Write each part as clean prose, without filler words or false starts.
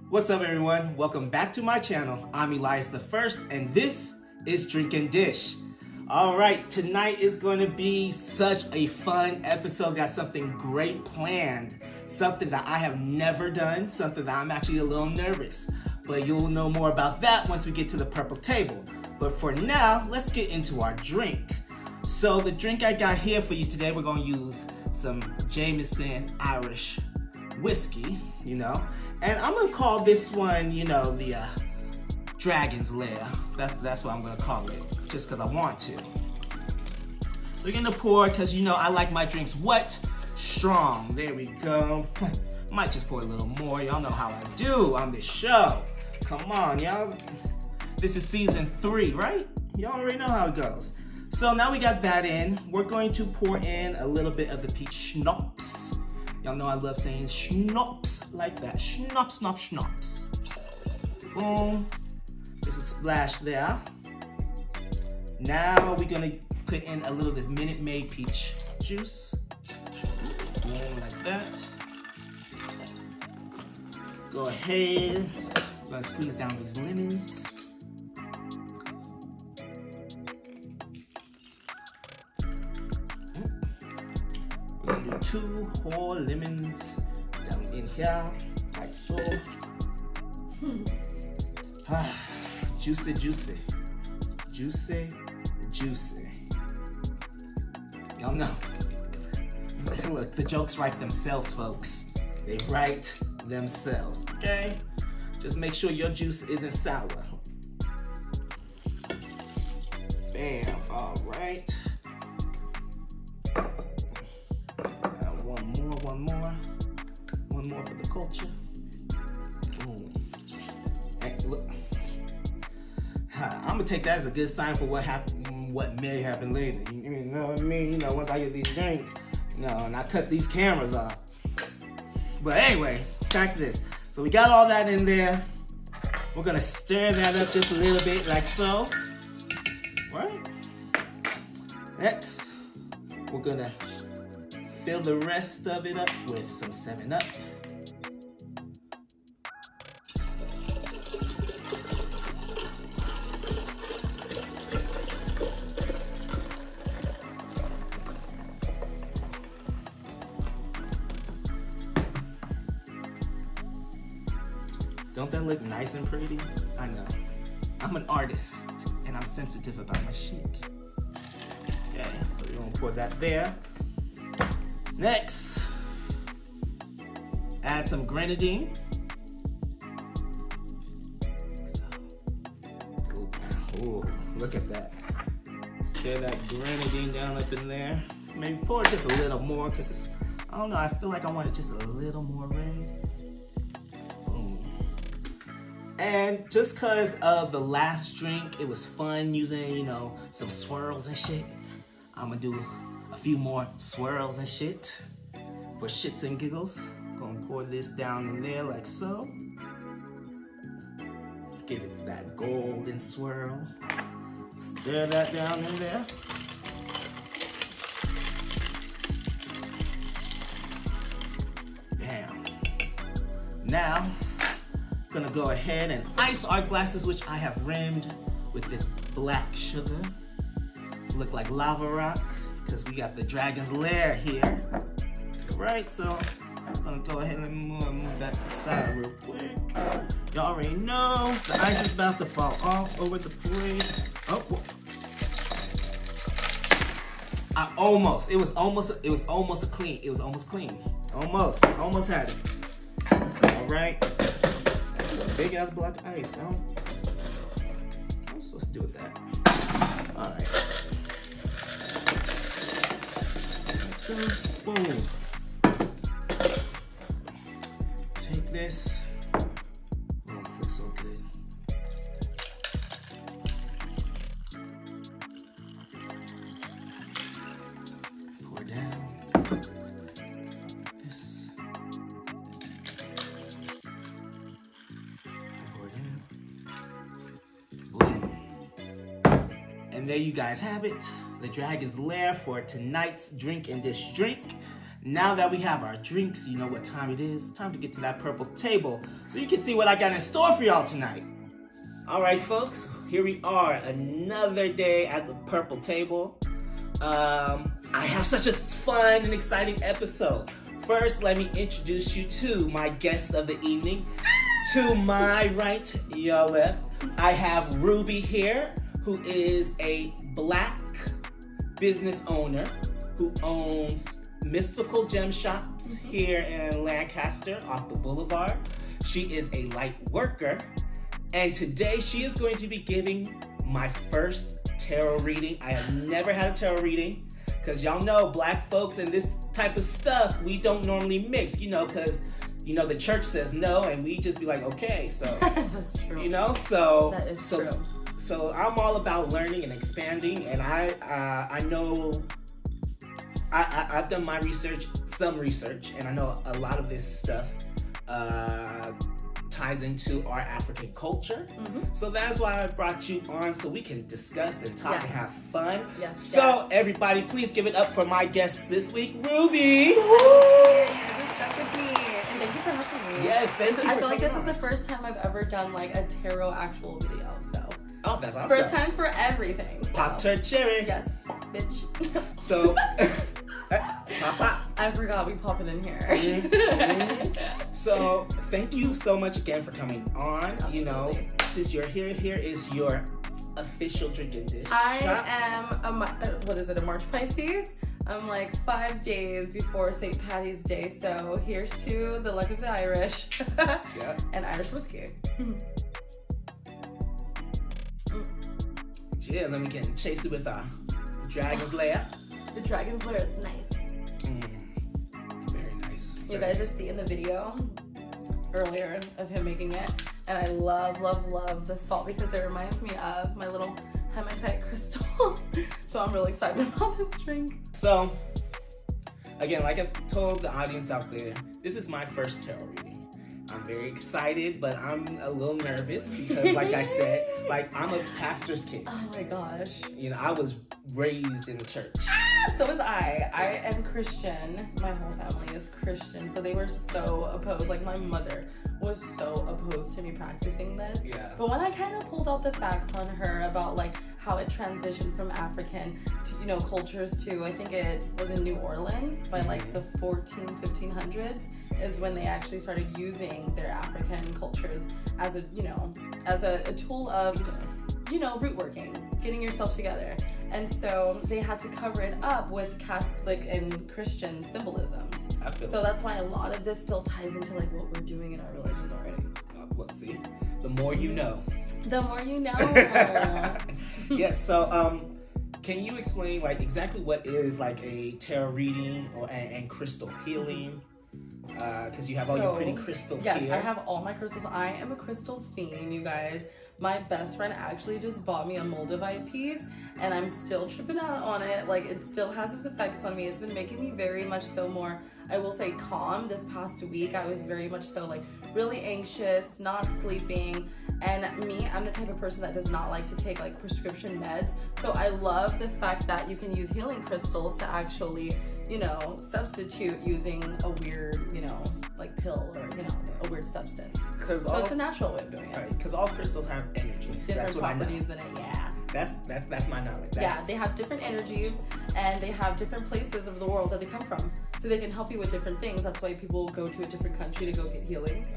What's up, everyone? Welcome back to my channel. I'm Elias-The, and this is N Dish. All right, tonight is going to be such a fun episode. Got something great planned, something that I have never done, something that I'm actually a little nervous. But you'll know more about that once we get to the purple table. But for now, let's get into our drink. So the drink I got here for you today, we're going to use some Jameson Irish whiskey, and I'm gonna call this one, the Dragon's Lair. That's what I'm gonna call it, just because I want to. We're gonna pour, because I like my drinks wet, strong. There we go. Might just pour a little more. Y'all know how I do on this show. Come on, y'all. This is season 3, right? Y'all already know how it goes. So now we got that in. We're going to pour in a little bit of the peach schnapps. Y'all know I love saying schnapps like that. Schnapps, schnapps, schnapps. Boom. Just a splash there. Now we're gonna put in a little of this Minute Maid peach juice. Boom, like that. Go ahead. I'm gonna squeeze down these lemons. We're gonna do 2 whole lemons down in here, like so. Juicy, juicy. Juicy, juicy. Y'all know. Look, the jokes write themselves, folks. They write themselves, okay? Just make sure your juice isn't sour. Bam, all right. One more for the culture. Boom. Hey, look. I'm gonna take that as a good sign for what may happen later. You know what I mean? Once I get these drinks, and I cut these cameras off. But anyway, back to this. So we got all that in there. We're gonna stir that up just a little bit, like so. Right? Next, we're gonna fill the rest of it up with some 7-Up. Don't that look nice and pretty? I know. I'm an artist, and I'm sensitive about my shit. Okay, so we're gonna pour that there. Next, add some grenadine. Ooh, look at that. Stir that grenadine down up in there. Maybe pour just a little more, because it's, I don't know, I feel like I want it just a little more red. Boom. And just because of the last drink, it was fun using, some swirls and shit. I'm gonna do a few more swirls and shit for shits and giggles. Gonna pour this down in there like so. Give it that golden swirl. Stir that down in there. Bam. Now, gonna go ahead and ice our glasses, which I have rimmed with this black sugar. Look like lava rock, because we got the Dragon's Lair here. Right, so I'm gonna go ahead and move that to the side real quick. Y'all already know the ice is about to fall off over the place. Oh, it was almost clean. Almost had it. It's all right. That's a big ass block of ice, huh? What am I supposed to do with that? All right. Boom. Take this. Oh, it looks so good. Pour down this. Pour down. Boom. And there you guys have it. The Dragon's Lair for tonight's N Dish drink. now that we have our drinks, you know what time it is. Time to get to that purple table so you can see what I got in store for y'all tonight. All right, folks, here we are, another day at the purple table. I have such a fun and exciting episode. First, let me introduce you to my guest of the evening. To my right, your left, I have Ruby here, who is a Black business owner who owns Mystical Gem Shops here in Lancaster off the boulevard. She is a light worker, and today she is going to be giving my first tarot reading. I have never had a tarot reading because y'all know Black folks and this type of stuff, we don't normally mix, you know, because the church says no, and we just be like, okay, so that's true. That is true. So I'm all about learning and expanding, and I know I've done my research, and I know a lot of this stuff ties into our African culture. So that's why I brought you on, so we can discuss and talk and have fun. Everybody, please give it up for my guest this week, Ruby. You guys are stuck with me, and thank you for having me. Yes, thank you. I feel like this is the first time I've ever done like a tarot actual video, so. Oh, that's awesome. First time for everything. So. Pop her cherry. Yes, bitch. So, pop. I forgot we pop it in here. So, thank you so much again for coming on. Absolutely. Since you're here is your official drinking dish. I am a March Pisces. I'm like 5 days before St. Patty's Day, so here's to the luck of the Irish. And Irish whiskey. Cheers, and we can chase it with our Dragon's Lair. The Dragon's Lair is nice. Very nice. You guys are seeing the video earlier of him making it, and I love the salt because it reminds me of my little hematite crystal. So I'm really excited about this drink. So, again, like I've told the audience out there, this is my first tarot reading. I'm very excited, but I'm a little nervous because, like I said, I'm a pastor's kid. Oh my gosh. I was raised in the church. So was I. I am Christian. My whole family is Christian, so they were so opposed. Like, my mother was so opposed to me practicing this. Yeah. But when I kind of pulled out the facts on her about like how it transitioned from African to, cultures to, I think it was in New Orleans by like the 1500s is when they actually started using their African cultures as a tool of, root working, getting yourself together. And so they had to cover it up with Catholic and Christian symbolisms. So that's why a lot of this still ties into like what we're doing in our religion already. Well, see, the more you know. The more you know. Yes, so can you explain like exactly what is like a tarot reading and crystal healing? Because you have all your pretty crystals here. Yes, I have all my crystals. I am a crystal fiend, you guys. My best friend actually just bought me a Moldavite piece, and I'm still tripping out on it. Like, it still has its effects on me. It's been making me very much so more, I will say, calm. This past week, I was very much so, like, really anxious, not sleeping. And me, I'm the type of person that does not like to take, like, prescription meds. So I love the fact that you can use healing crystals to actually, substitute using a weird, like pill or, a weird substance. So it's a natural way of doing it. Right, because all crystals have energies. Different properties in it, yeah. That's my knowledge. They have different energies, and they have different places of the world that they come from. So they can help you with different things. That's why people go to a different country to go get healing.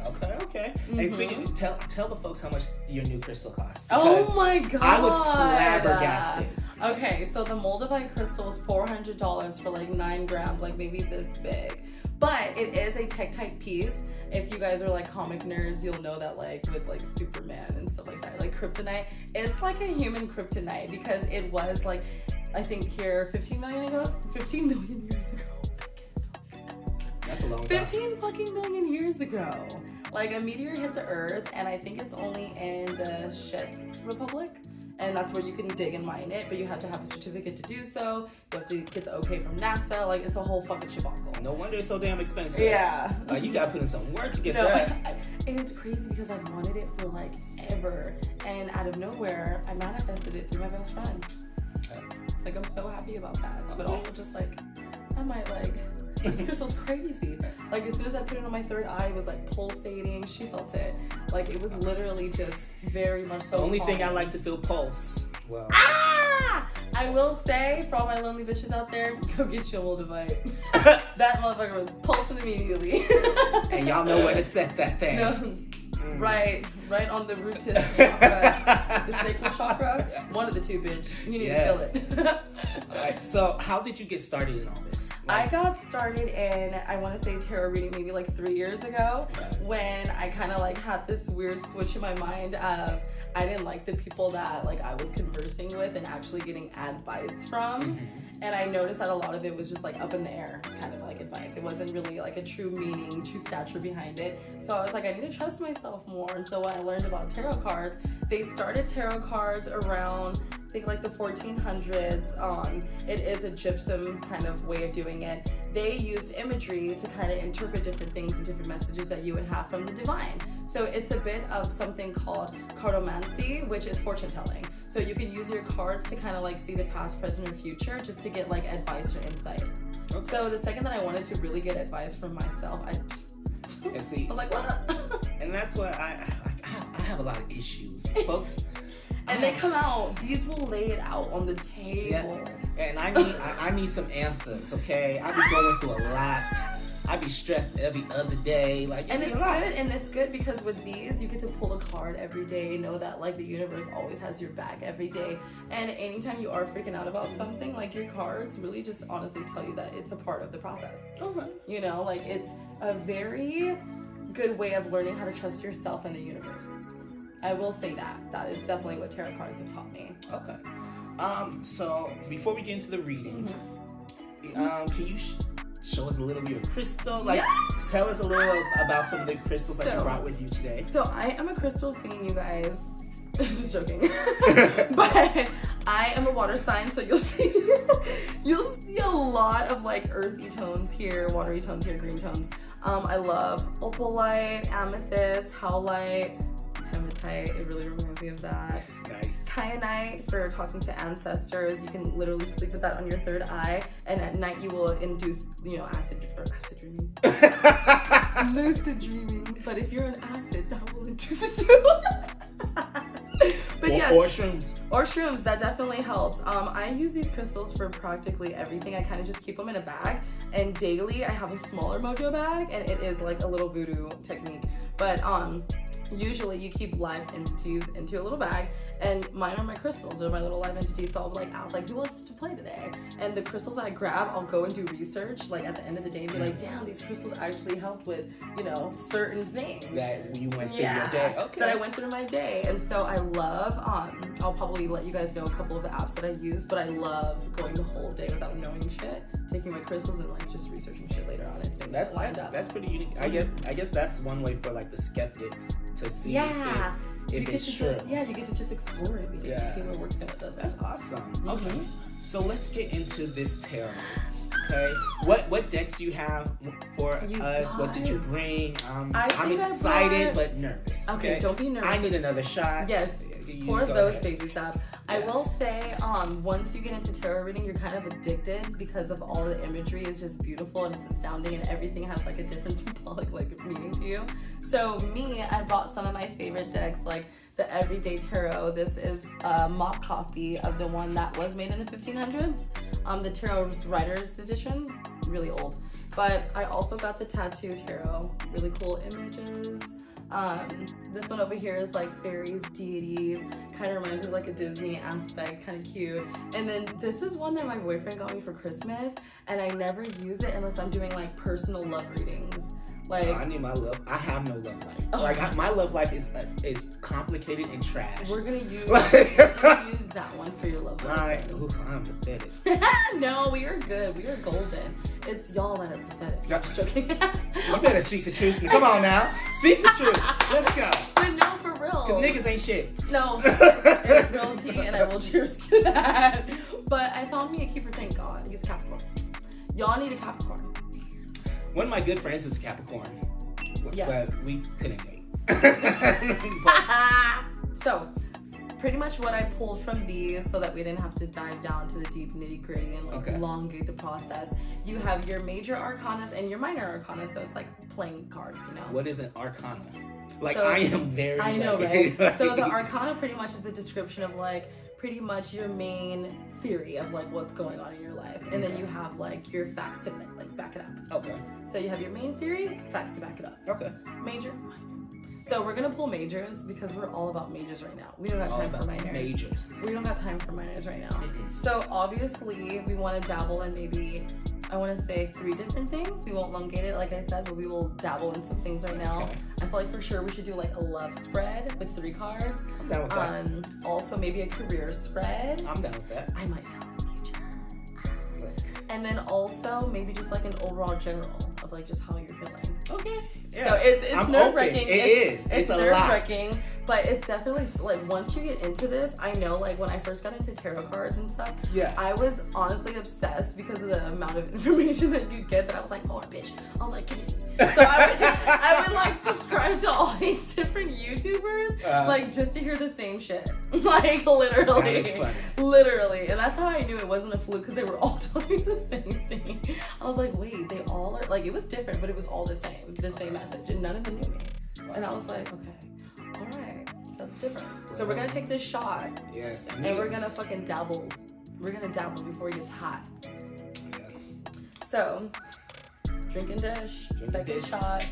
Okay. Hey, speaking, tell the folks how much your new crystal costs. Oh my god! I was flabbergasted. Okay, so the Moldavite crystal is $400 for like 9 grams, like maybe this big. But it is a Tektite piece. If you guys are like comic nerds, you'll know that like with like Superman and stuff like that, like kryptonite. It's like a human kryptonite because it was like, I think here 15 million years ago. That's a long time. 15 fucking million years ago. Like a meteor hit the earth, and I think it's only in the Shet's Republic. And that's where you can dig and mine it, but you have to have a certificate to do so. You have to get the okay from NASA. Like, it's a whole fucking shabacle. No wonder it's so damn expensive. Yeah. Like, you gotta put in some work to get that. And it's crazy because I've wanted it for like ever. And out of nowhere, I manifested it through my best friend. Like, I'm so happy about that. But also just like, I might like This crystal's crazy. Like, as soon as I put it on my third eye, it was like pulsating. She felt it. Like, it was literally just very much so. The only calming. thing I like to feel pulse. Well. I will say, for all my lonely bitches out there, go get you a Moldavite. That motherfucker was pulsing immediately. And y'all know where to set that thing. No. Right on the root chakra, the sacral chakra. One of the two, bitch. You need to feel it. All right. So, how did you get started in all this? I got started in, I want to say, tarot reading maybe like 3 years ago, when I kind of like had this weird switch in my mind of I didn't like the people that like I was conversing with and actually getting advice from. And I noticed that a lot of it was just like up in the air kind of like advice. It wasn't really like a true meaning, true stature behind it. So I was like, I need to trust myself more. And so when I learned about tarot cards, they started tarot cards around, I think, like the 1400s. It is a gypsum kind of way of doing it. They used imagery to kind of interpret different things and different messages that you would have from the divine. So it's a bit of something called cartomancy, which is fortune telling. So you can use your cards to kind of like see the past, present, or future, just to get like advice or insight. Okay. So the second that I wanted to really get advice from myself, I was like, what? And that's why I have a lot of issues, folks. And they come out, these will lay it out on the table. Yeah. And I need some answers, okay? I be going through a lot. I be stressed every other day. Like, and it's good, and it's good because with these, you get to pull a card every day, know that like the universe always has your back every day. And anytime you are freaking out about something, like your cards really just honestly tell you that it's a part of the process. Okay. You know, like it's a very good way of learning how to trust yourself and the universe. I will say that. That is definitely what tarot cards have taught me. Okay. So before we get into the reading, can you show us a little of your crystal? Like, tell us a little about some of the crystals that you brought with you today. So I am a crystal fiend, you guys. Just joking. But I am a water sign, so you'll see a lot of like earthy tones here, watery tones here, green tones. I love opalite, amethyst, howlite, hematite. It really reminds me of that. Nice. Kyanite for talking to ancestors. You can literally sleep with that on your third eye, and at night you will induce, acid dreaming. Lucid dreaming. But if you're on acid, that will induce it too. But or shrooms. Or shrooms, that definitely helps. I use these crystals for practically everything. I kind of just keep them in a bag, and daily I have a smaller mojo bag, and it is like a little voodoo technique. But usually you keep live entities into a little bag, and mine are my crystals or my little live entities. So I'll like ask like, who wants to play today? And the crystals that I grab, I'll go and do research like at the end of the day and be like, damn, these crystals actually helped with, certain things that you went through your day. Okay. That I went through my day. And so I love, I'll probably let you guys know a couple of the apps that I use, but I love going the whole day without knowing shit, taking my crystals and like just researching shit later on and seeing that's lined up. That's pretty unique. I guess that's one way for like the skeptics to see if it's true. You get to just explore it, see what works and what doesn't. That's awesome. Okay, so let's get into this tarot. Okay, what decks do you have for us? Guys, what did you bring? I'm excited but nervous. Okay, don't be nervous. I need another shot. Yes, pour those babies up. I will say, once you get into tarot reading, you're kind of addicted because of all the imagery is just beautiful and it's astounding, and everything has like a different symbolic meaning to you. So me, I bought some of my favorite decks, like the Everyday Tarot. This is a mock copy of the one that was made in the 1500s. The Tarot's Writer's Edition. It's really old. But I also got the Tattoo Tarot. Really cool images. This one over here is like fairies, deities, kind of reminds me of like a Disney aspect, kind of cute. And then this is one that my boyfriend got me for Christmas, and I never use it unless I'm doing like personal love readings. Like, I need my love. I have no love life. My love life is complicated and trash. We're gonna use that one for your love life. I'm pathetic. No, we are good. We are golden. It's y'all that are pathetic. Just joking. You better speak the truth. Come on now, speak the truth. Let's go. But no, for real. Cause niggas ain't shit. No, it's real tea, and I will cheers to that. But I found me a keeper. Thank God. He's Capricorn. Y'all need a Capricorn. One of my good friends is Capricorn, but we couldn't date. So, pretty much what I pulled from these so that we didn't have to dive down to the deep nitty gritty and like elongate the process. You have your major arcanas and your minor arcana, so it's like playing cards, you know. What is an arcana? Like, so, I am very... I know, right? So the arcana pretty much is a description of like pretty much your main theory of like what's going on in your life. And then you have like your facts to like back it up. Okay. So you have your main theory, facts to back it up. Okay. Major, minor. So we're gonna pull majors because we're all about majors right now. We don't got time for minors. Majors. We don't got time for minors right now. So obviously we want to dabble in maybe, I want to say 3 different things. We won't elongate it, like I said, but we will dabble in some things right now. Okay. I feel like for sure we should do like a love spread with 3 cards. I'm down with that. Also maybe a career spread. I'm down with that. I might tell his future. And then also maybe just like an overall general of like just how you're feeling. Okay. Yeah. So it's nerve-wracking. It's nerve-wracking, but it's definitely like once you get into this, I know like when I first got into tarot cards and stuff, I was honestly obsessed because of the amount of information that you get that I was like, oh bitch. I was like, give it to me. So I would like subscribe to all these different YouTubers, like just to hear the same shit. Like literally. And that's how I knew it wasn't a fluke, because they were all telling me the same thing. I was like, wait, they all are like, it was different, but it was all the same message, and none of them knew me. And I was like, okay, all right, that's different. So we're gonna take this shot, and we're gonna fucking dabble. We're gonna dabble before it gets hot. Yeah. So, drink and dish, second shot.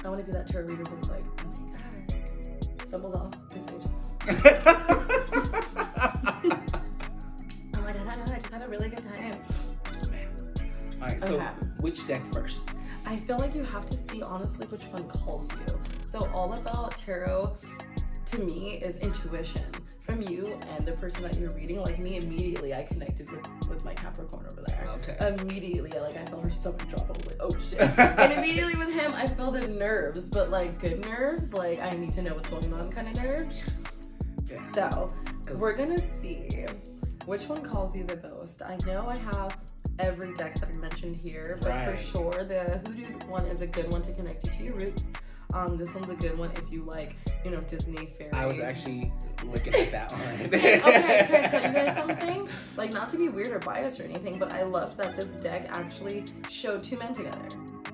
I want to be that tarot reader that's like, oh my god, stumbles off the stage. Oh my god, I just had a really good time. All right, so which deck first? I feel like you have to see honestly which one calls you. So all about tarot to me is intuition from you and the person that you're reading. Like me, immediately I connected with my Capricorn over there. Okay. Immediately, like I felt her stomach drop. I was like, oh shit. And immediately with him, I felt the nerves, but like good nerves, like I need to know what's going on kind of nerves. Yeah. So we're gonna see which one calls you the most. I know I have every deck that I mentioned here, but for sure the Hoodoo one is a good one to connect you to your roots. This one's a good one if you like, you know, Disney fairy. I was actually looking at that one. Okay, can I tell you guys something? Like, not to be weird or biased or anything, but I loved that this deck actually showed 2 men together.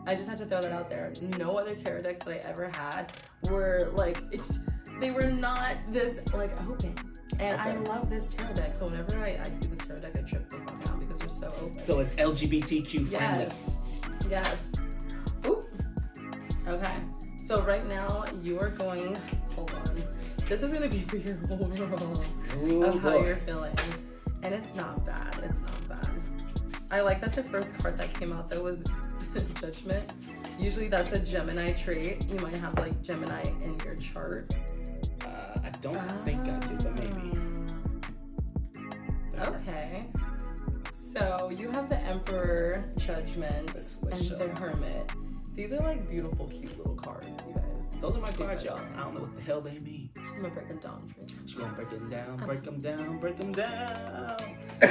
I just had to throw that out there. No other tarot decks that I ever had were like, they were not this like open. And I love this tarot deck, so whenever I see this tarot deck, I trip the fuck out because they're so open. So it's LGBTQ friendly. Yes. Ooh. Okay. So right now you are going. Hold on. This is gonna be for your overall of how you're feeling, and it's not bad. It's not bad. I like that the first card that came out though was Judgment. Usually that's a Gemini trait. You might have like Gemini in your chart. I don't think I do, but maybe. Okay. So you have the Emperor, Judgment, and the Hermit. These are like beautiful, cute little cards, you guys. Those are my cards, y'all. I don't know what the hell they mean. I'm gonna break them down for you. She's gonna break them down, break them down, break them down.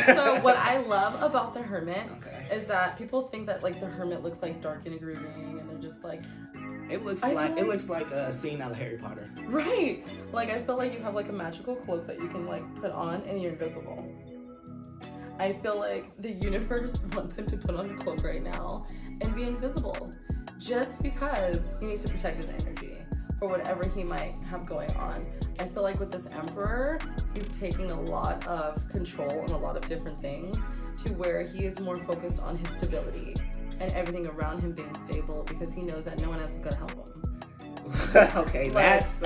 So what I love about the Hermit is that people think that like the Hermit looks like dark and brooding, and they're just like. It looks like a scene out of Harry Potter. Right. Like I feel like you have like a magical cloak that you can like put on, and you're invisible. I feel like the universe wants him to put on a cloak right now and be invisible, just because he needs to protect his energy for whatever he might have going on. I feel like with this Emperor, he's taking a lot of control on a lot of different things to where he is more focused on his stability and everything around him being stable, because he knows that no one else is gonna help him. Okay, that's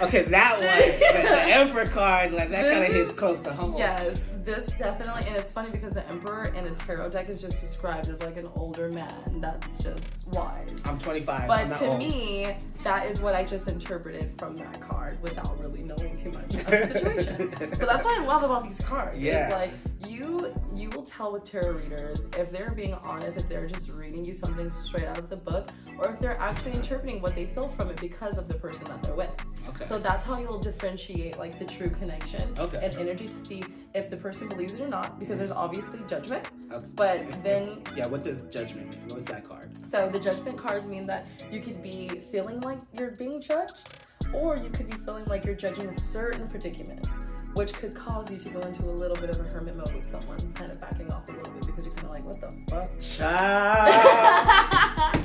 okay. That one, the Emperor card, like that kind of hits close to home. Yes, this definitely, and it's funny because the Emperor in a tarot deck is just described as like an older man that's just wise. I'm 25. But to me, that is what I just interpreted from that card without really knowing too much of the situation. So that's what I love about these cards. Yeah. It's like you will tell with tarot readers if they're being honest, if they're just reading you something straight out of the book, or if they're actually interpreting what they feel from it because of the person that they're with. Okay. So that's how you'll differentiate like the true connection and energy to see if the person believes it or not, because there's obviously judgment. Okay. But then what does judgment mean? What's that card? So the judgment cards mean that you could be feeling like you're being judged, or you could be feeling like you're judging a certain predicament, which could cause you to go into a little bit of a hermit mode with someone, kind of backing off a little bit because you're kind of like, what the fuck? Child.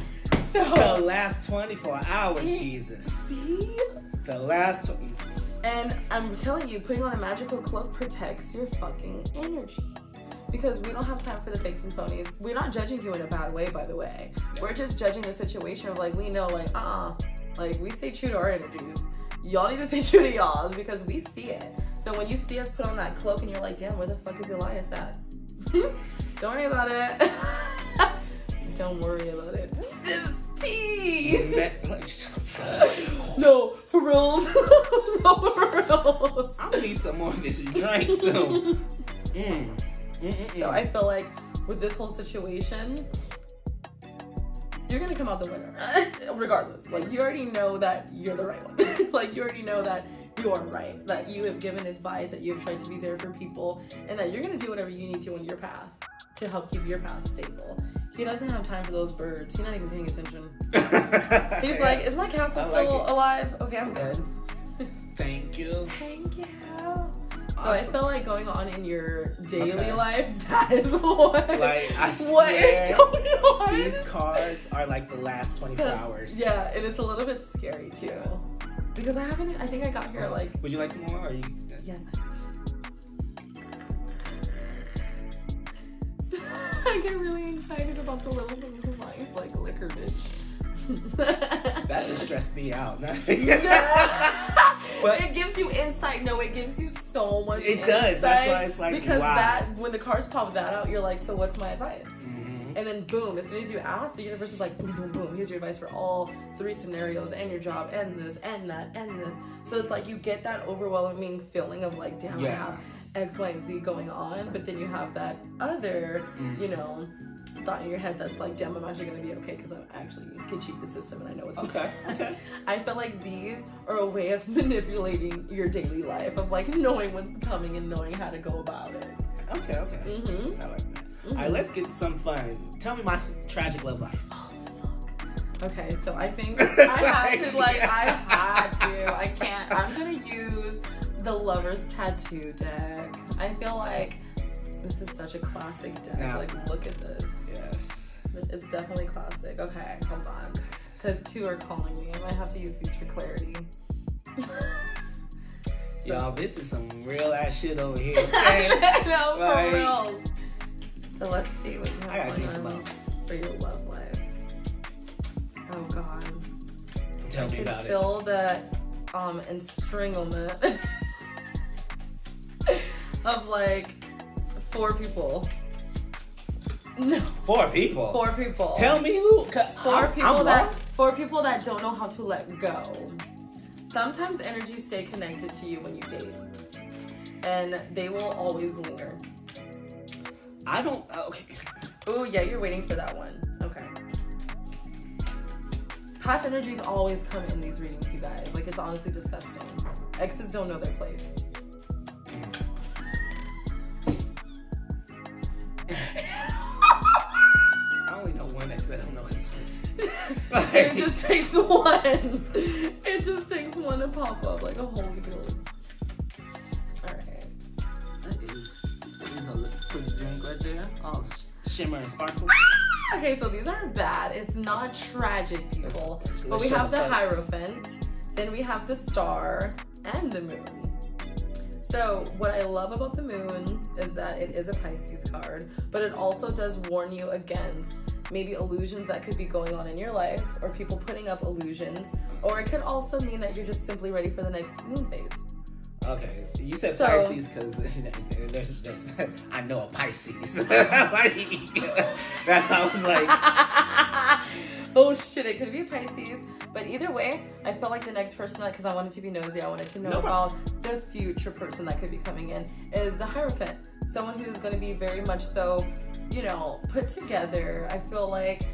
So the last 24 hours, Jesus. See? The last. And I'm telling you, putting on a magical cloak protects your fucking energy. Because we don't have time for the fakes and phonies. We're not judging you in a bad way, by the way. No. We're just judging the situation of like, we know like, like we stay true to our energies. Y'all need to stay true to y'all's because we see it. So when you see us put on that cloak and you're like, damn, where the fuck is Elias at? Don't worry about it. Don't worry about it. Tea. No, for reals. No, for reals. I'm gonna need some more of this drink soon. So I feel like with this whole situation, you're gonna come out the winner, regardless. Like you already know that you're the right one. Like you already know that you're right, that you have given advice, that you have tried to be there for people, and that you're gonna do whatever you need to on your path to help keep your path stable. He doesn't have time for those birds. He's not even paying attention. He's like, is my castle still alive? Okay, I'm good. Thank you. Thank you. So I feel like going on in your daily life, that is what, like, I what swear, is going on. These cards are like the last 24 hours. Yeah, and it's a little bit scary too. Because I think I got here like... Would you like some more? Or are you... Yes. I get really excited about the little things in life, like liquor, bitch. That just stressed me out. But it gives you insight. No, it gives you so much insight. It does. That's why it's like, because wow. that when the cards pop that out, you're like, so what's my advice? Mm-hmm. And then boom, as soon as you ask, the universe is like, boom, boom, boom. Here's your advice for all 3 scenarios and your job and this and that and this. So it's like you get that overwhelming feeling of like, damn, I have X, Y, and Z going on. But then you have that other, you know, thought in your head that's like, damn, I'm actually gonna be okay because I actually can cheat the system and I know what's okay. I feel like these are a way of manipulating your daily life, of like knowing what's coming and knowing how to go about it. Okay. Mm-hmm. I like that. All right, let's get some fun. Tell me my tragic love life. Oh, fuck. Okay, so I think I can't. I'm gonna use the Lover's Tattoo deck. I feel like this is such a classic deck. Now, like, look at this. Yes. It's definitely classic. Okay, hold on. Because 2 are calling me. I might have to use these for clarity. Y'all, this is some real ass shit over here. Okay? No, for real. So let's see what you have I gotta do some for your love life. Oh God. Tell me about it. Feel the entanglement of like 4 people. No. 4 people. 4 people. Tell me who. 4 people that don't know how to let go. Sometimes energies stay connected to you when you date, and they will always linger. I don't. Okay. Oh yeah, you're waiting for that one. Okay. Past energies always come in these readings, you guys. Like, it's honestly disgusting. Exes don't know their place. I only know one ex that don't know his face. It just takes one. It just takes one to pop up like a holy field. Alright. That is a pretty drink right there. Oh, shimmer and sparkle. Okay, so these aren't bad. It's not tragic, people. But we have the Hierophant, then we have the Star, and the Moon. So what I love about the Moon is that it is a Pisces card, but it also does warn you against maybe illusions that could be going on in your life, or people putting up illusions, or it could also mean that you're just simply ready for the next moon phase. Okay, you said Pisces because there's I know a Pisces. That's how I was like. Oh shit, it could be a Pisces. But either way, I felt like the next person that, because I wanted to be nosy, I wanted to know about the future person that could be coming in, is the Hierophant. Someone who's going to be very much so, you know, put together. I feel like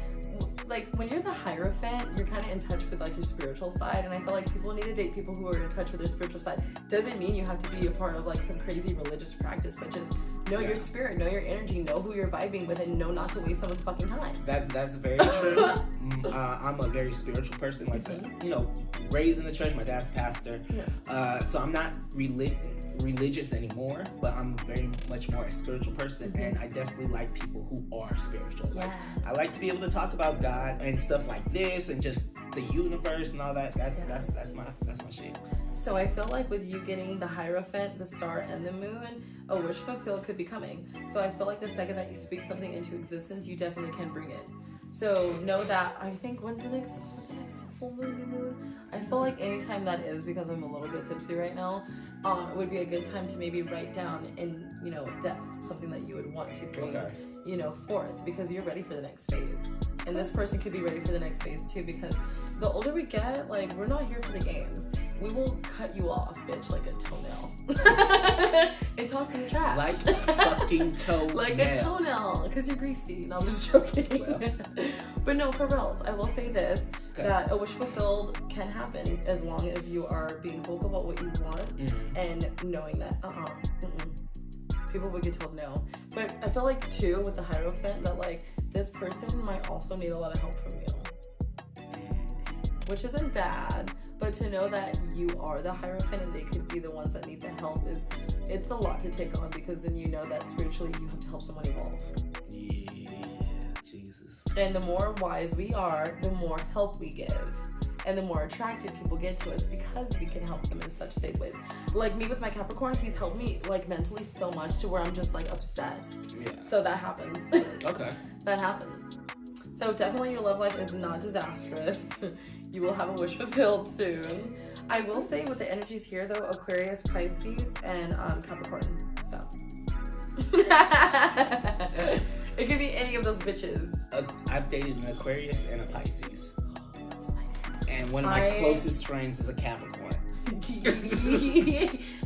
like when you're the Hierophant, you're kind of in touch with like your spiritual side, and I feel like people need to date people who are in touch with their spiritual side. Doesn't mean you have to be a part of like some crazy religious practice, but just know your spirit, know your energy, know who you're vibing with, and know not to waste someone's fucking time. That's very true. I'm a very spiritual person, like you know, raised in the church. My dad's a pastor, so I'm not religious anymore, but I'm very much more a spiritual person, and I definitely like people who are spiritual. Like, I like to be able to talk about God and stuff like this, and just the universe and all that. That's my shit. So I feel like with you getting the Hierophant, the star, and the moon, a wish fulfilled could be coming. So I feel like the second that you speak something into existence, you definitely can bring it. So know that, I think, when's the next full moon, new moon? I feel like anytime that is, because I'm a little bit tipsy right now, it would be a good time to maybe write down in, you know, depth something that you would want to bring, you know, forth, because you're ready for the next phase. And this person could be ready for the next phase too, because the older we get, like, we're not here for the games. We will cut you off, bitch, like a toenail. And toss in the trash. Like a fucking toenail. Like a toenail, because you're greasy. No, I'm just joking. Well. But no, for reals, I will say this, that a wish fulfilled can happen as long as you are being vocal about what you want and knowing that, people would get told no. But I feel like, too, with the Hierophant, that, like, this person might also need a lot of help from you. Which isn't bad, but to know that you are the Hierophant and they could be the ones that need the help it's a lot to take on, because then you know that spiritually you have to help someone evolve. Yeah, Jesus. And the more wise we are, the more help we give. And the more attractive people get to us, because we can help them in such safe ways. Like me with my Capricorn, he's helped me like mentally so much to where I'm just like obsessed. Yeah. So that happens. Okay. That happens. So definitely your love life is not disastrous. You will have a wish fulfilled soon. I will say with the energies here though, Aquarius, Pisces, and Capricorn. So. It could be any of those bitches. I've dated an Aquarius and a Pisces. And one of my closest friends is a Capricorn.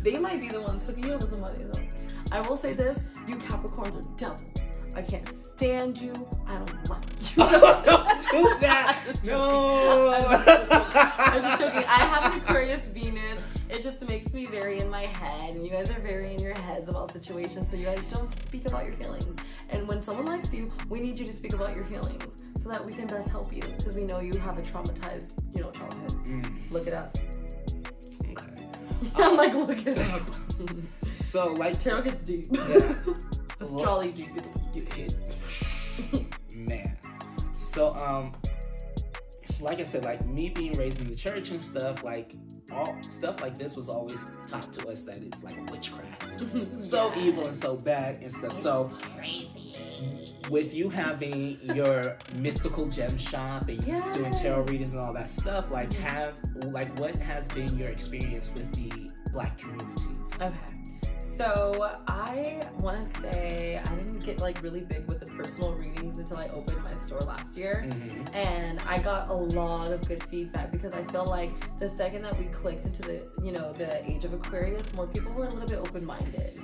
They might be the ones hooking you up with somebody though. I will say this, you Capricorns are devils. I can't stand you. I don't like you. Don't do that. No. I'm just joking. I have an Aquarius Venus. It just makes me very in my head. And you guys are very in your heads about situations. So you guys don't speak about your feelings. And when someone likes you, we need you to speak about your feelings so that we can best help you. Because we know you have a traumatized, childhood. Look it up. Okay. I'm like, look it up. So, like... Tarot gets deep. Yeah. Astrology gets deep. Man. So, like I said, like me being raised in the church and stuff, like all stuff like this was always taught to us that it's like witchcraft. It's so evil and so bad and stuff. So crazy. With you having your mystical gem shop and doing tarot readings and all that stuff, like what has been your experience with the Black community? Okay. So I want to say I didn't get like really big with the personal readings until I opened my store last year. And I got a lot of good feedback because I feel like the second that we clicked into the age of Aquarius, more people were a little bit open-minded.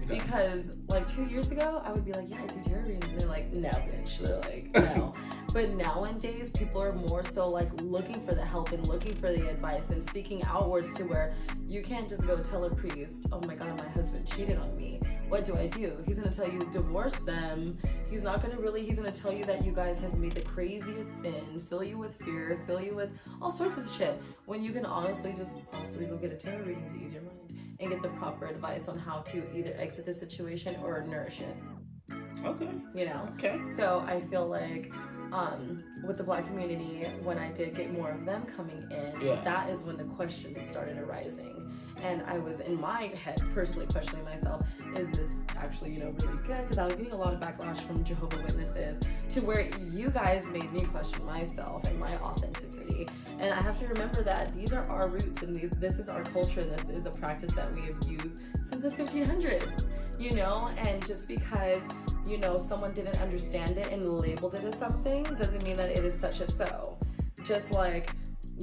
Because like 2 years ago, I would be like, yeah, I do tarot readings. And they're like, no, bitch. They're like, no. But nowadays, people are more so like looking for the help and looking for the advice and seeking outwards to where you can't just go tell a priest, oh my God, my husband cheated on me. What do I do? He's going to tell you divorce them. He's not going to he's going to tell you that you guys have made the craziest sin, fill you with fear, fill you with all sorts of shit. When you can honestly just possibly go get a tarot reading to ease your mind and get the proper advice on how to either exit the situation or nourish it. Okay. Okay. So I feel like with the Black community, when I did get more of them coming in, that is when the questions started arising. And I was in my head personally questioning myself, is this actually, really good? Because I was getting a lot of backlash from Jehovah's Witnesses to where you guys made me question myself and my authenticity. And I have to remember that these are our roots and this is our culture. This is a practice that we have used since the 1500s, and just because someone didn't understand it and labeled it as something doesn't mean that it is such a so. Just like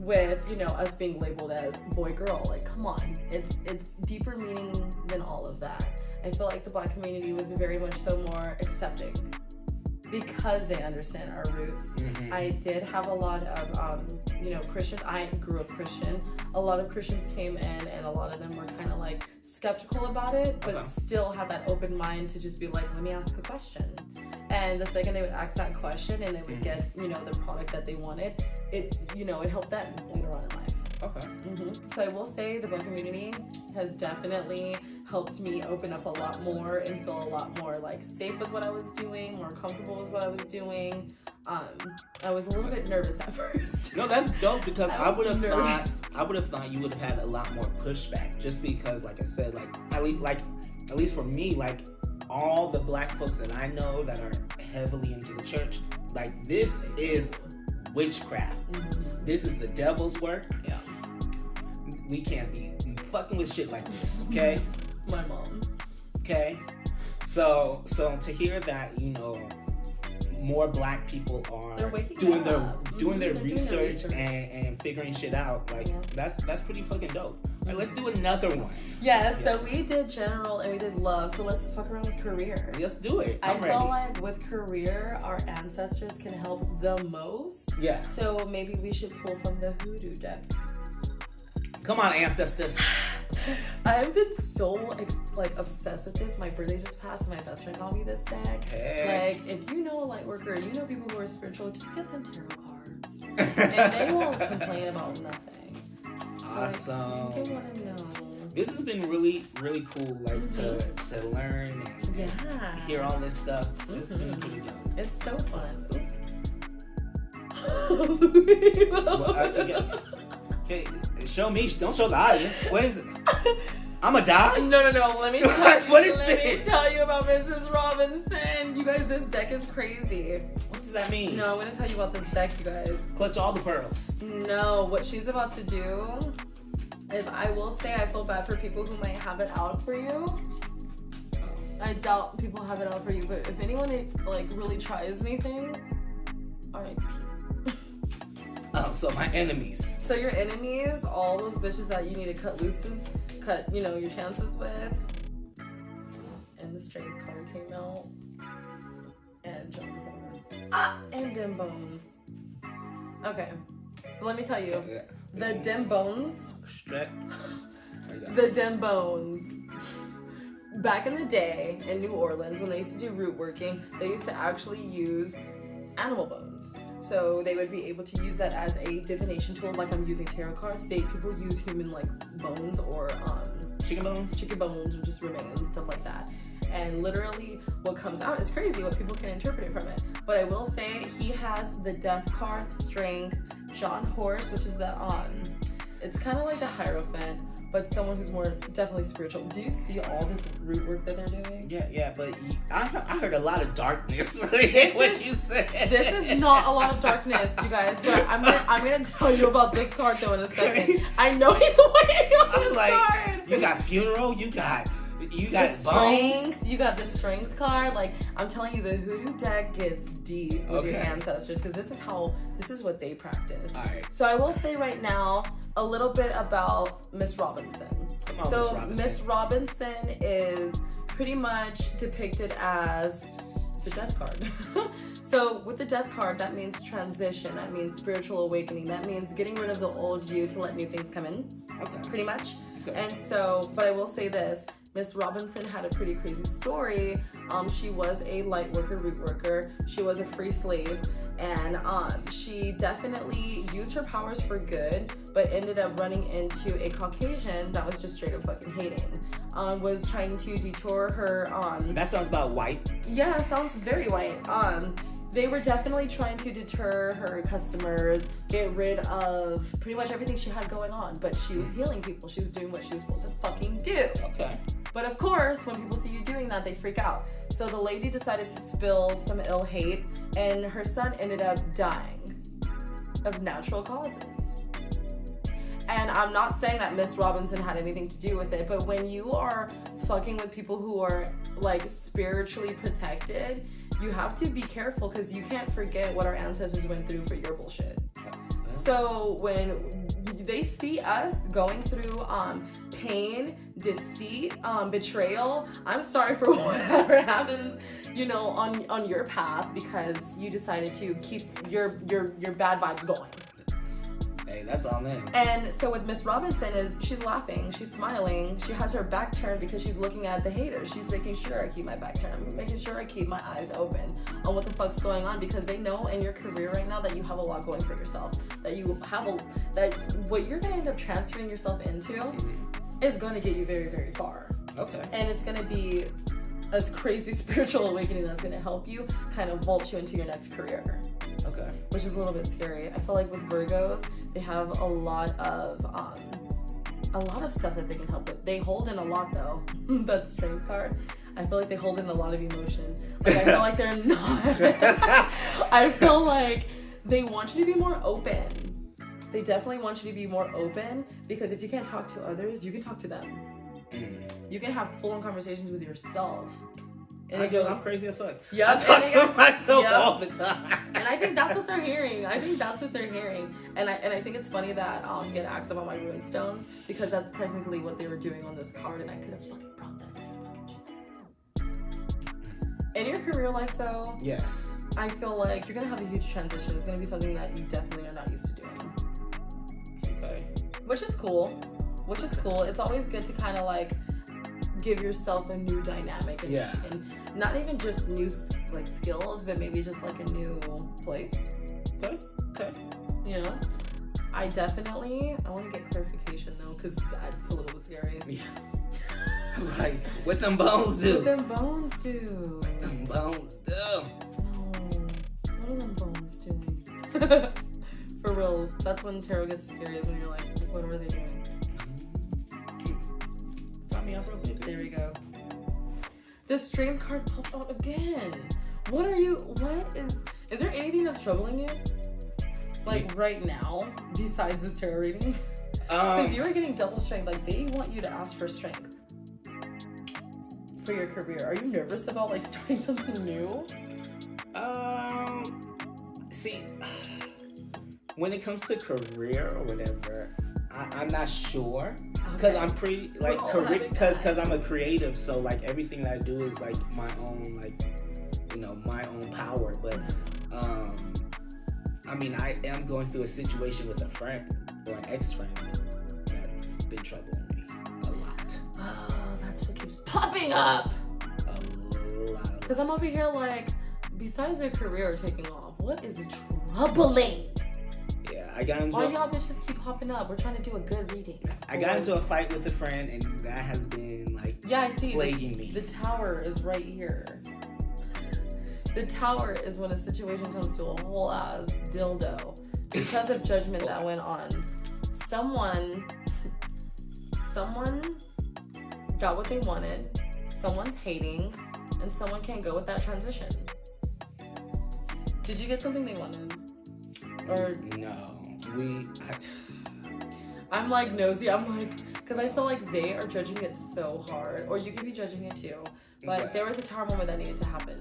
with us being labeled as boy girl, like come on, it's deeper meaning than all of that. I feel like the Black community was very much so more accepting because they understand our roots. I did have a lot of, Christians. I grew up Christian. A lot of Christians came in, and a lot of them were kind of like skeptical about it, but still had that open mind to just be like, let me ask a question. And the second they would ask that question and they would get, the product that they wanted, it helped them later on in life. Okay. So I will say the book community has definitely helped me open up a lot more and feel a lot more like safe with what I was doing, more comfortable with what I was doing. I was a little bit nervous at first. No, that's dope, because I would have thought you would have had a lot more pushback, just because, like I said, at least for me, like all the black folks that I know that are heavily into the church, like this is witchcraft. This is the devil's work. Yeah. We can't be fucking with shit like this, okay? My mom. Okay? So to hear that, more black people are doing their research and figuring shit out, like that's pretty fucking dope. All right, let's do another one. Yes. So we did general and we did love, so let's fuck around with career. Let's do it. I feel like with career, our ancestors can help the most. Yeah. So maybe we should pull from the hoodoo deck. Come on, ancestors. I've been so obsessed with this. My birthday just passed and my best friend got me this deck. Hey. Like, if you know a light worker, you know people who are spiritual, just get them tarot cards. And they won't complain about nothing. Awesome. I think they want to know. This has been really, really cool, like to learn and hear all this stuff. This has been pretty dope. It's so fun. Okay, show me. Don't show the audience. What is it? I'ma die? No. Let me tell you about Mrs. Robinson. You guys, this deck is crazy. What does that mean? No, I'm gonna tell you about this deck, you guys. Clutch all the pearls. No, what she's about to do is, I will say, I feel bad for people who might have it out for you. I doubt people have it out for you, but if anyone really tries anything, R.I.P. Oh, so my enemies. So your enemies, all those bitches that you need to cut your chances with. And the strength card came out. And John Morris. And Dim Bones. Okay. So let me tell you. The Dim Bones. The Dim Bones. Back in the day in New Orleans, when they used to do root working, they used to actually use animal bones. So they would be able to use that as a divination tool, like I'm using tarot cards. People use human bones or chicken bones or just remains, stuff like that. And literally what comes out is crazy, what people can interpret from it. But I will say he has the death card, strength, John Horse, which is the it's kind of like the Hierophant, but someone who's more definitely spiritual. Do you see all this root work that they're doing? Yeah, but I heard a lot of darkness. What you said. This is not a lot of darkness, you guys. But I'm gonna tell you about this card though in a second. I know he's waiting on this card. You got funeral. You got strength, bones. you got the strength card. Like, I'm telling you, the hoodoo deck gets deep with your ancestors, because this is what they practice. All right. So I will say right now a little bit about Miss Robinson. Come on, so Miss Robinson is pretty much depicted as the death card. So with the death card, that means transition, that means spiritual awakening, that means getting rid of the old you to let new things come in. Okay. Pretty much. Okay. And so, but I will say this, Miss Robinson had a pretty crazy story. She was a light worker, root worker. She was a free slave, and she definitely used her powers for good, but ended up running into a Caucasian that was just straight up fucking hating. Was trying to detour her. That sounds about white. Yeah, sounds very white. They were definitely trying to deter her customers, get rid of pretty much everything she had going on, but she was healing people. She was doing what she was supposed to fucking do. Okay. But of course, when people see you doing that, they freak out. So the lady decided to spill some ill hate, and her son ended up dying of natural causes. And I'm not saying that Miss Robinson had anything to do with it, but when you are fucking with people who are spiritually protected, you have to be careful, because you can't forget what our ancestors went through for your bullshit. So when they see us going through pain, deceit, betrayal, I'm sorry for whatever happens, you know, on your path because you decided to keep your bad vibes going. Hey, that's all in. And so with Miss Robinson is she's laughing, she's smiling, she has her back turned because she's looking at the haters. She's making sure I keep my back turned, making sure I keep my eyes open on what the fuck's going on because they know in your career right now that you have a lot going for yourself. That you have that what you're gonna end up transferring yourself into is gonna get you very, very far. Okay. And it's gonna be a crazy spiritual awakening that's gonna help you kind of vault you into your next career. Okay. Which is a little bit scary. I feel like with Virgos, they have a lot of stuff that they can help with. They hold in a lot though. That strength card. I feel like they hold in a lot of emotion. Like I feel like they're not. I feel like they want you to be more open. They definitely want you to be more open because if you can't talk to others, you can talk to them. You can have full-on conversations with yourself. I'm crazy as fuck. Yep, I talk to myself all the time. And I think that's what they're hearing. And I think it's funny that he had asked about my rune stones because that's technically what they were doing on this card, and I could have fucking brought that in your career life though. Yes. I feel like you're gonna have a huge transition. It's gonna be something that you definitely are not used to doing. Okay. Which is cool. It's always good to kind of like give yourself a new dynamic and not even just new like skills, but maybe just like a new place. Okay. You know, I want to get clarification though, because that's a little bit scary. Yeah. Like, what them bones do? What them bones do? Them bones do. No. What are them bones doing? For reals. That's when tarot gets scary, is when you're like, what are they doing? There we go. The strength card popped out again. Is there anything that's troubling you? Like right now, besides this tarot reading? Because you are getting double strength. Like they want you to ask for strength for your career. Are you nervous about like starting something new? See, when it comes to career or whatever, I'm not sure. Because I'm pretty like because I'm a creative, so like everything that I do is like my own, like, you know, my own power. But I mean, I am going through a situation with a friend or an ex-friend that's been troubling me a lot. Oh, that's what keeps popping up. A lot. Because I'm over here like, besides their career taking off, what is troubling? Yeah, I got into. Why y'all bitches keep popping up? We're trying to do a good reading. I got into a fight with a friend, and that has been like I see plaguing me. The tower is right here. The tower is when a situation comes to a whole ass dildo because of judgment that went on. Someone got what they wanted. Someone's hating, and someone can't go with that transition. Did you get something they wanted? Or no, I'm like nosy. I'm like, because I feel like they are judging it so hard, or you could be judging it too. But there was a tower moment that needed to happen.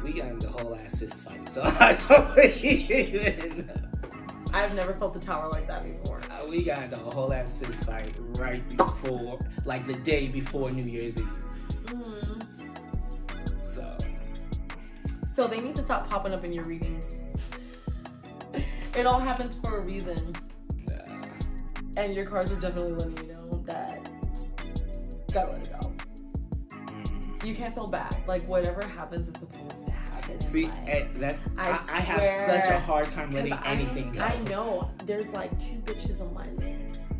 We got into the whole ass fist fight, so I don't even know. I've never felt the tower like that before. We got into a whole ass fist fight right before, like the day before New Year's Eve. So they need to stop popping up in your readings. It all happens for a reason. And your cards are definitely letting you know that gotta let it go. You can't feel bad. Like whatever happens is supposed to happen. See, I have such a hard time letting anything go. I know. There's like 2 bitches on my list.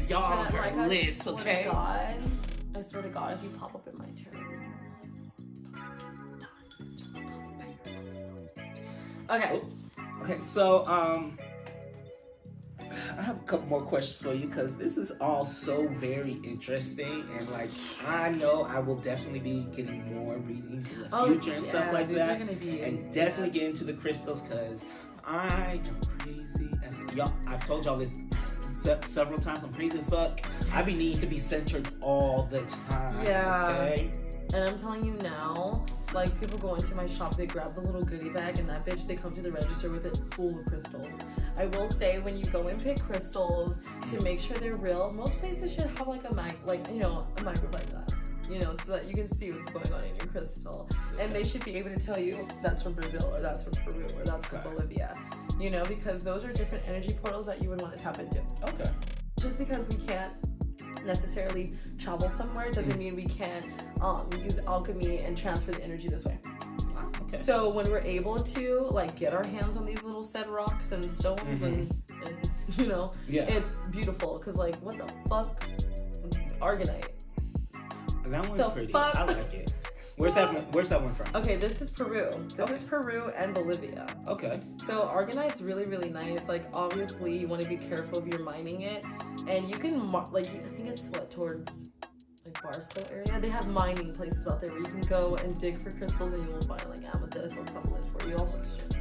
Y'all on her list, okay? I swear to God, if you pop up in my tarot reading, Okay, so I have a couple more questions for you because this is all so very interesting, and like I know I will definitely be getting more readings in the future and stuff like that, and definitely get into the crystals because I am crazy as y'all. I've told y'all this several times. I'm crazy as fuck. I be needing to be centered all the time. Yeah. Okay. And I'm telling you now, Like, people go into my shop, they grab the little goodie bag, and that bitch, they come to the register with it full of crystals. I will say, when you go and pick crystals, to make sure they're real, most places should have like a magnifying glass, you know, so that you can see what's going on in your crystal. And they should be able to tell you that's from Brazil, or that's from Peru, or that's from Bolivia, you know, because those are different energy portals that you would want to tap into. Okay. Just because we can't necessarily travel somewhere doesn't mean we can't use alchemy and transfer the energy this way. Okay. So when we're able to like get our hands on these little said rocks and stones and you know, it's beautiful, because like, what the fuck? Argonite. That one's pretty. I like it. Where's that one from? Okay, this is Peru. This is Peru and Bolivia. Okay. So Argonite's really, really nice. Like, obviously, you want to be careful if you're mining it. And you can, like, I think it's towards, like, Barstow area. They have mining places out there where you can go and dig for crystals, and you will find, like, amethyst, they'll tumble in for you, all sorts of shit.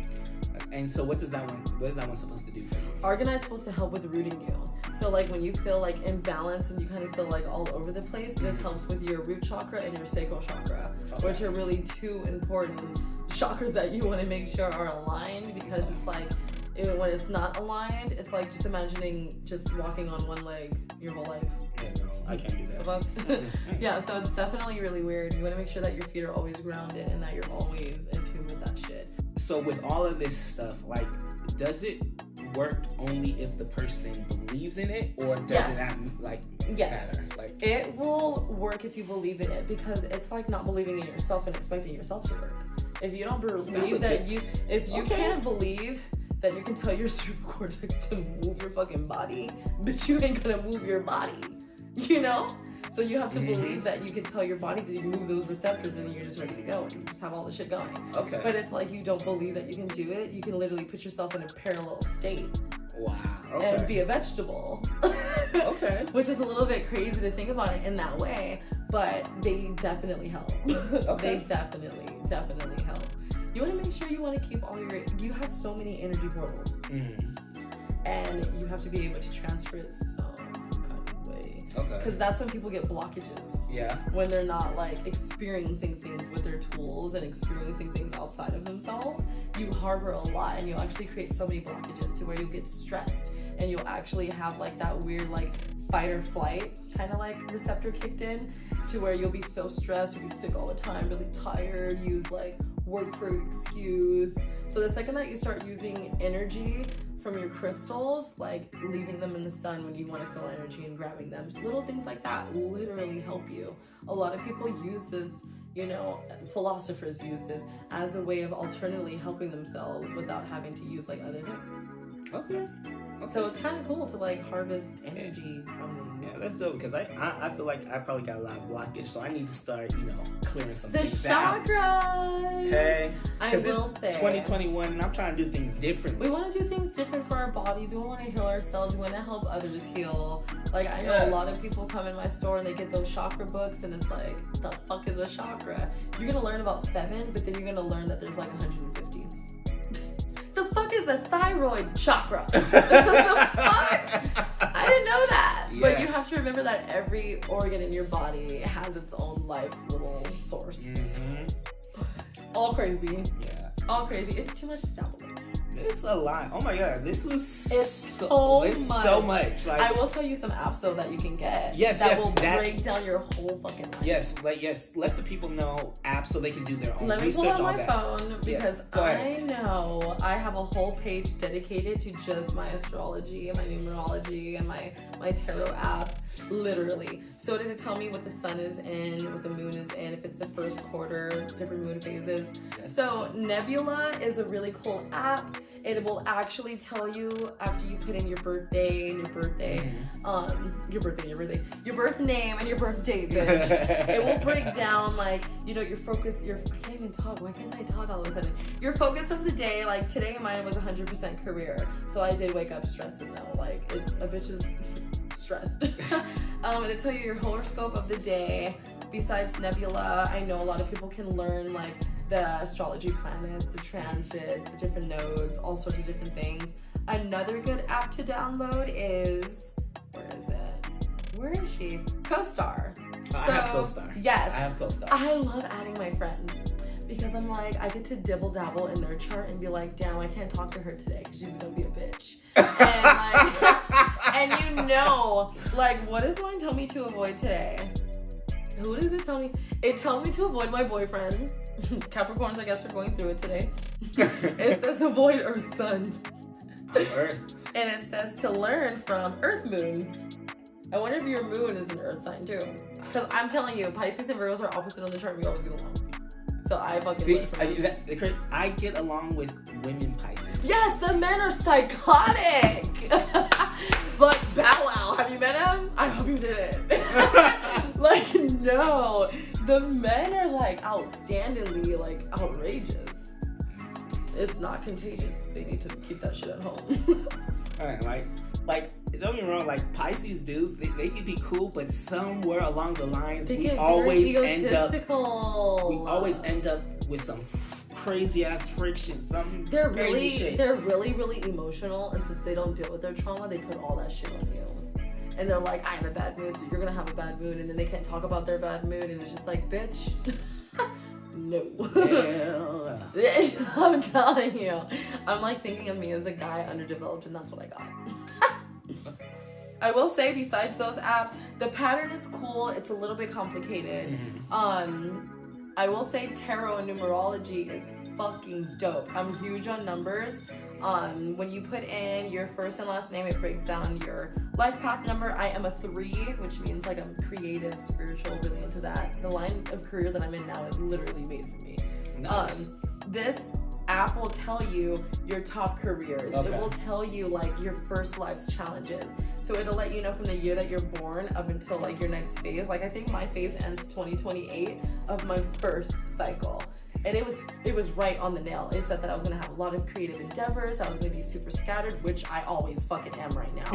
And so what is that one supposed to do for you? Argonite's supposed to help with rooting you. So like, when you feel like imbalanced and you kind of feel like all over the place, this helps with your root chakra and your sacral chakra, which are really two important chakras that you want to make sure are aligned, because it's like, when it's not aligned, it's like just imagining just walking on one leg your whole life. Yeah, no, I can't do that. Yeah, so it's definitely really weird. You want to make sure that your feet are always grounded and that you're always in tune with that shit. So with all of this stuff, like, does it work only if the person believes in it, or does it not, like, matter? Like, it will work if you believe in it, because it's like not believing in yourself and expecting yourself to work. If you don't believe that if you can't believe that you can tell your cerebral cortex to move your fucking body, but you ain't gonna move your body, you know? So you have to believe that you can tell your body to move those receptors, and then you're just ready to go. You just have all the shit going. Okay. But if like you don't believe that you can do it, you can literally put yourself in a parallel state. Wow. Okay. And be a vegetable. Okay. Which is a little bit crazy to think about it in that way, but they definitely help. Okay. They definitely help. You want to make sure you want to keep you have so many energy portals. And you have to be able to transfer it some kind of way. Okay. Because that's when people get blockages. Yeah. When they're not like experiencing things with their tools and experiencing things outside of themselves, you harbor a lot, and you'll actually create so many blockages to where you'll get stressed, and you'll actually have like that weird like fight or flight kind of like receptor kicked in, to where you'll be so stressed, you'll be sick all the time, really tired, use like work for an excuse. So the second that you start using energy from your crystals, like leaving them in the sun when you want to feel energy and grabbing them, little things like that literally help you. A lot of people use this, you know, philosophers use this as a way of alternately helping themselves without having to use like other things. Okay. So it's kind of cool to like harvest energy from these. Yeah, that's dope, because I feel like I probably got a lot of blockage, so I need to start, you know, clearing some things out. The chakras! Okay? I will say. 2021, and I'm trying to do things differently. We want to do things different for our bodies. We want to heal ourselves. We want to help others heal. Like, I know a lot of people come in my store and they get those chakra books, and it's like, the fuck is a chakra? You're going to learn about 7, but then you're going to learn that there's like 150. The fuck is a thyroid chakra? The fuck? I didn't know that. Yes. But you have to remember that every organ in your body has its own life little source. All crazy. Yeah. All crazy. It's too much to dabble in. It's a lot. Oh my god, this was so much. Like, I will tell you some apps though that you can get. That will break down your whole fucking life. Yes. Let the people know apps so they can do their own research. Let me pull out my phone, because I know I have a whole page dedicated to just my astrology and my numerology and my tarot apps, literally. So it'll tell me what the sun is in, what the moon is in, if it's the first quarter, different moon phases. So Nebula is a really cool app. It will actually tell you after you put in your birthday and your birth name and your birth date, bitch. It will break down like, you know, your focus, I can't even talk. Why can't I talk all of a sudden? Your focus of the day, like today mine was 100% career. So I did wake up stressed and though, like it's a bitch is stressed. It'll tell you your horoscope of the day. Besides Nebula, I know a lot of people can learn like the astrology planets, the transits, the different nodes, all sorts of different things. Another good app to download is, where is she? CoStar. I have CoStar. Yes. I have CoStar. I love adding my friends, because I'm like, I get to dibble dabble in their chart and be like, damn, I can't talk to her today because she's gonna be a bitch. And like, and you know, like, what does mine tell me to avoid today? Who does it tell me? It tells me to avoid my boyfriend. Capricorns, I guess, are going through it today. It says avoid Earth suns. Earth. And it says to learn from Earth moons. I wonder if your moon is an Earth sign too. Because I'm telling you, Pisces and Virgos are opposite on the chart. We always get along. So I fucking learn from them. I get along with women Pisces. Yes, the men are psychotic. But Bow Wow, have you met him? I hope you didn't. Like, no. The men are like outstandingly like outrageous. It's not contagious. They need to keep that shit at home. Alright, like don't get me wrong, like Pisces dudes, they can be cool, but somewhere along the lines we always end up with some crazy ass friction, some crazy shit. They're really emotional, and since they don't deal with their trauma, they put all that shit on you. And they're like, I have a bad mood, so you're gonna have a bad mood, and then they can't talk about their bad mood, and it's just like, bitch. No. Yeah. I'm telling you. I'm like thinking of me as a guy underdeveloped, and that's what I got. I will say, besides those apps, the pattern is cool. It's a little bit complicated. I will say tarot and numerology is fucking dope. I'm huge on numbers. When you put in your first and last name, it breaks down your life path number. I am a 3, which means like I'm creative, spiritual, really into that. The line of career that I'm in now is literally made for me. Nice. This app will tell you your top careers. Okay. It will tell you like your first life's challenges. So it'll let you know from the year that you're born up until like your next phase. Like I think my phase ends 2028 of my first cycle. And it was right on the nail. It said that I was gonna have a lot of creative endeavors. I was gonna be super scattered, which I always fucking am right now.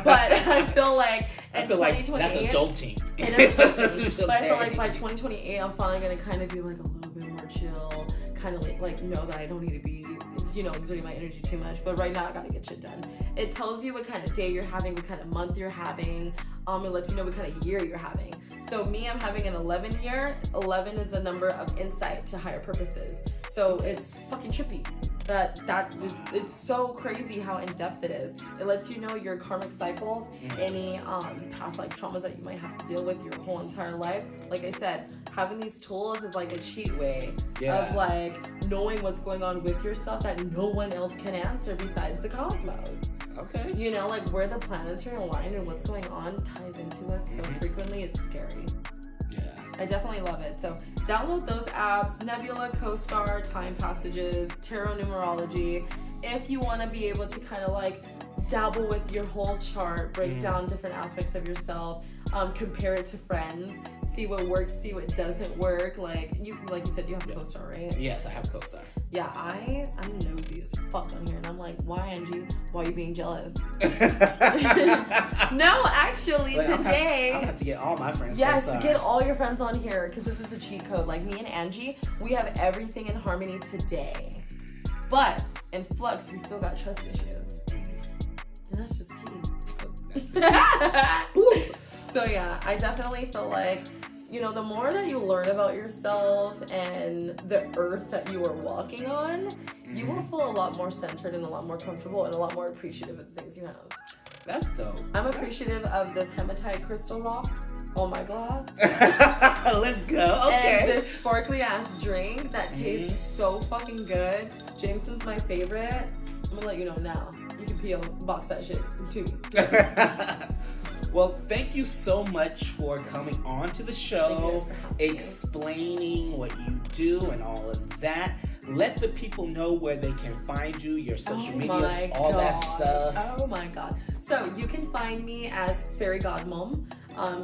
But I feel like that's adulting. It is adulting. But I feel like by 2028, I'm finally gonna kind of be like a little bit more chill, kind of like know that I don't need to be, exerting my energy too much. But right now, I gotta get shit done. It tells you what kind of day you're having, what kind of month you're having. It lets you know what kind of year you're having. So me, I'm having an 11 year. 11 is the number of insight to higher purposes. So it's fucking trippy. It's so crazy how in-depth it is. It lets you know your karmic cycles, any past life traumas that you might have to deal with your whole entire life. Like I said, having these tools is like a cheat way of like knowing what's going on with yourself that no one else can answer besides the cosmos. Okay. Like where the planets are aligned and what's going on ties into us so frequently, it's scary. Yeah. I definitely love it. So download those apps, Nebula, CoStar, Time Passages, Tarot Numerology. If you want to be able to kind of like dabble with your whole chart, break down different aspects of yourself, compare it to friends, see what works, see what doesn't work. Like you said, you have CoStar, right? Yes, I have CoStar. Yeah, I'm nosy as fuck on here, and I'm like, why, Angie? Why are you being jealous? No, actually, today I'll have to get all my friends. Yes, CoStars. get all your friends on here because this is a cheat code. Like me and Angie, we have everything in harmony today, but in flux, we still got trust issues, and that's just tea. So yeah, I definitely feel like, the more that you learn about yourself and the earth that you are walking on, you will feel a lot more centered and a lot more comfortable and a lot more appreciative of the things you have. That's dope. I'm appreciative of this hematite crystal rock on my glass. Let's go. Okay. And this sparkly ass drink that tastes so fucking good. Jameson's my favorite. I'm gonna let you know now. You can PO box that shit to me. Well, thank you so much for coming on to the show, explaining what you do and all of that. Let the people know where they can find you, your social medias, all that stuff. Oh my God. So you can find me as Fairy God Mom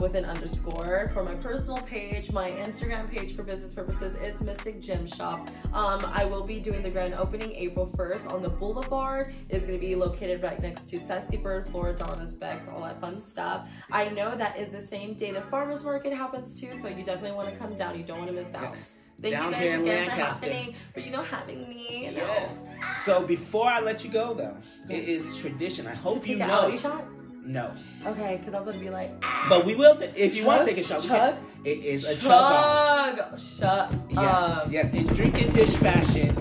with an _ for my personal page. My Instagram page for business purposes is Mystic Gem Shop. I will be doing the grand opening April 1st on the Boulevard. It's going to be located right next to Sassy Bird, Floridana's Becks, all that fun stuff. I know that is the same day the farmers market happens too, so you definitely want to come down. You don't want to miss out. Yes. Thank Down you guys here in again Lancaster. for having me. Yes. So before I let you go, though, it is tradition. I hope you know. Shot? No. Okay, because I was going to be like, But we will, if you want to Chug? take a shot, we Chug? can. It is a chug off. Shut Yes, up. yes. In drinking dish fashion,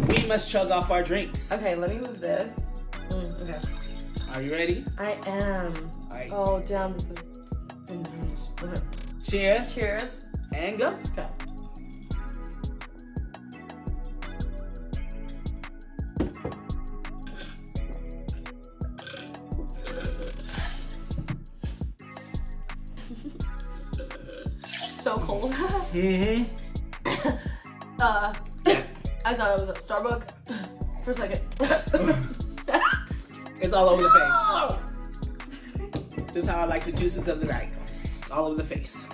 we must chug off our drinks. Okay, let me move this. Okay. Are you ready? I am. All right. Oh, damn, this is... Okay. Cheers. Cheers. And go. Okay. So cold. Mm-hmm. I thought it was at Starbucks for a second. It's all over the face. Just how I like the juices of the night. All over the face.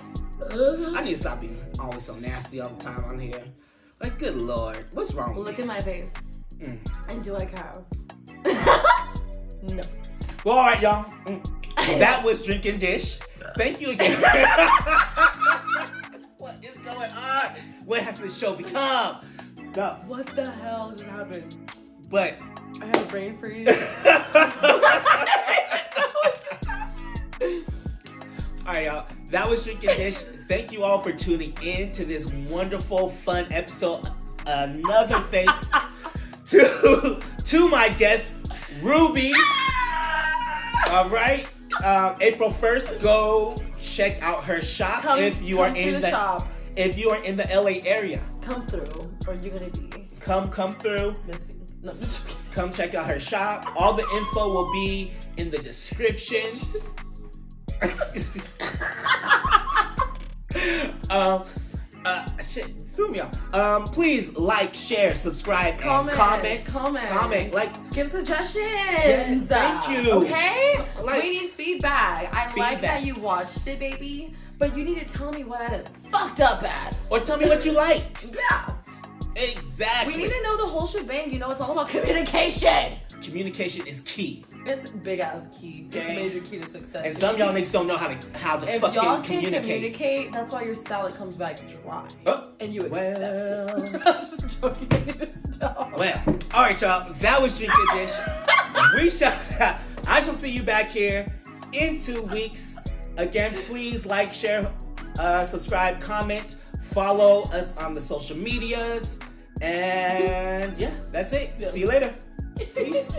I need to stop being always so nasty all the time on here. Like, good Lord. What's wrong with Look me? at my face. And do I cow? No. Well, all right, y'all. That was Drinking Dish. Thank you again. What is going on? What has this show become? No. What the hell just happened? But I had a brain freeze. all right, y'all. That was Drinking Dish. Thank you all for tuning in to this wonderful, fun episode. Another thanks to my guest, Ruby. All right. April 1st, go check out her shop if you are in the shop. If you are in the LA area. Come through, or you're gonna be come through. missing. No, just kidding. Come check out her shop. All the info will be in the description. Shit, threw me off. Please like, share, subscribe, and comment. Like, give suggestions. Yeah, thank you. Okay, Like, we need feedback. I like that you watched it, baby, but you need to tell me what I did fucked up at. Or tell me what you like. Yeah. Exactly. We need to know the whole shebang. You know, it's all about communication. Communication is key. It's a big ass key. It's a major key to success. And some of y'all niggas don't know how to if fucking y'all can communicate. that's why your salad comes back dry. And you accept it. I'm just joking. Stop. Well, all right, y'all. That was Drinking Dish. I shall see you back here in 2 weeks. Again, please like, share, subscribe, comment, follow us on the social medias. And yeah, that's it. See you later. Peace.